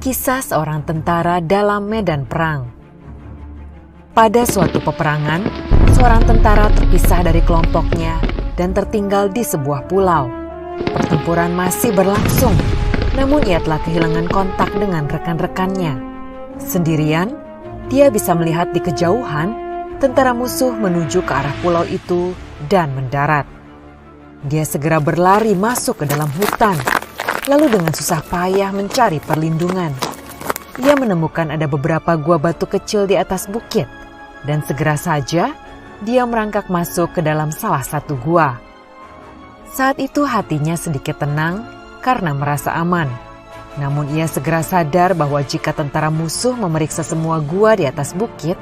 Kisah seorang tentara dalam medan perang. Pada suatu peperangan, seorang tentara terpisah dari kelompoknya dan tertinggal di sebuah pulau. Pertempuran masih berlangsung, namun ia telah kehilangan kontak dengan rekan-rekannya. Sendirian, dia bisa melihat di kejauhan tentara musuh menuju ke arah pulau itu dan mendarat. Dia segera berlari masuk ke dalam hutan, lalu dengan susah payah mencari perlindungan. Ia menemukan ada beberapa gua batu kecil di atas bukit, dan segera saja dia merangkak masuk ke dalam salah satu gua. Saat itu hatinya sedikit tenang karena merasa aman. Namun ia segera sadar bahwa jika tentara musuh memeriksa semua gua di atas bukit,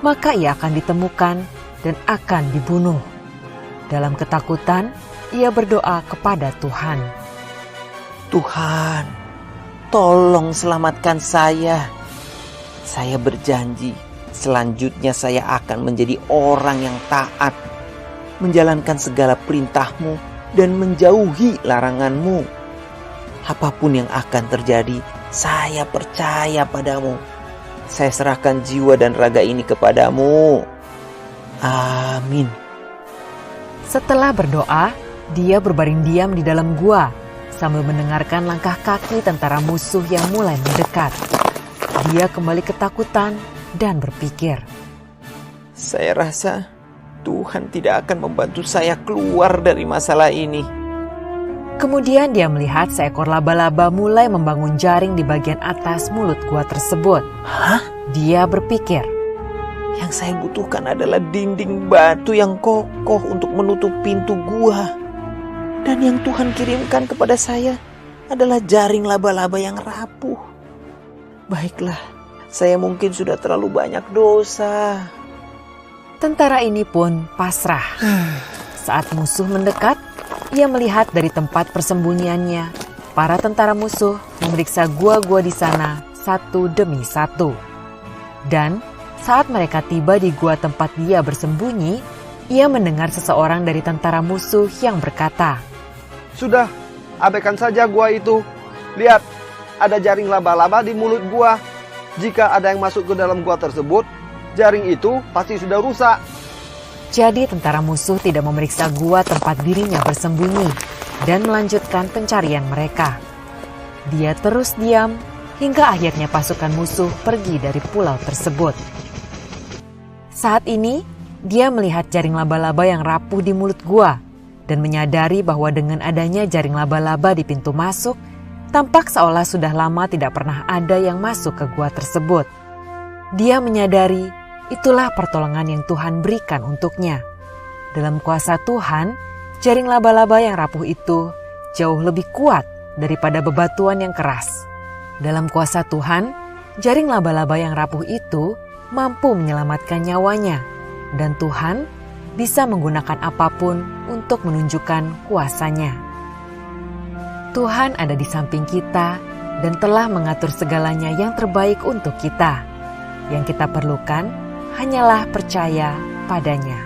maka ia akan ditemukan dan akan dibunuh. Dalam ketakutan, ia berdoa kepada Tuhan. Tuhan, tolong selamatkan saya. Saya berjanji, selanjutnya saya akan menjadi orang yang taat, menjalankan segala perintah-Mu dan menjauhi larangan-Mu. Apapun yang akan terjadi, saya percaya padamu. Saya serahkan jiwa dan raga ini kepadamu. Amin. Setelah berdoa, dia berbaring diam di dalam gua sambil mendengarkan langkah kaki tentara musuh yang mulai mendekat. Dia kembali ketakutan dan berpikir, saya rasa Tuhan tidak akan membantu saya keluar dari masalah ini. Kemudian dia melihat seekor laba-laba mulai membangun jaring di bagian atas mulut gua tersebut. Hah? Dia berpikir, yang saya butuhkan adalah dinding batu yang kokoh untuk menutup pintu gua. Dan yang Tuhan kirimkan kepada saya adalah jaring laba-laba yang rapuh. Baiklah, saya mungkin sudah terlalu banyak dosa. Tentara ini pun pasrah. Saat musuh mendekat, ia melihat dari tempat persembunyiannya, para tentara musuh memeriksa gua-gua di sana satu demi satu. Dan saat mereka tiba di gua tempat dia bersembunyi, ia mendengar seseorang dari tentara musuh yang berkata, "Sudah, abaikan saja gua itu. Lihat, ada jaring laba-laba di mulut gua. Jika ada yang masuk ke dalam gua tersebut, jaring itu pasti sudah rusak." Jadi tentara musuh tidak memeriksa gua tempat dirinya bersembunyi dan melanjutkan pencarian mereka. Dia terus diam hingga akhirnya pasukan musuh pergi dari pulau tersebut. Saat ini, dia melihat jaring laba-laba yang rapuh di mulut gua dan menyadari bahwa dengan adanya jaring laba-laba di pintu masuk, tampak seolah sudah lama tidak pernah ada yang masuk ke gua tersebut. Dia menyadari itulah pertolongan yang Tuhan berikan untuknya. Dalam kuasa Tuhan, jaring laba-laba yang rapuh itu jauh lebih kuat daripada bebatuan yang keras. Dalam kuasa Tuhan, jaring laba-laba yang rapuh itu mampu menyelamatkan nyawanya, dan Tuhan bisa menggunakan apapun untuk menunjukkan kuasanya. Tuhan ada di samping kita dan telah mengatur segalanya yang terbaik untuk kita. Yang kita perlukan hanyalah percaya padanya.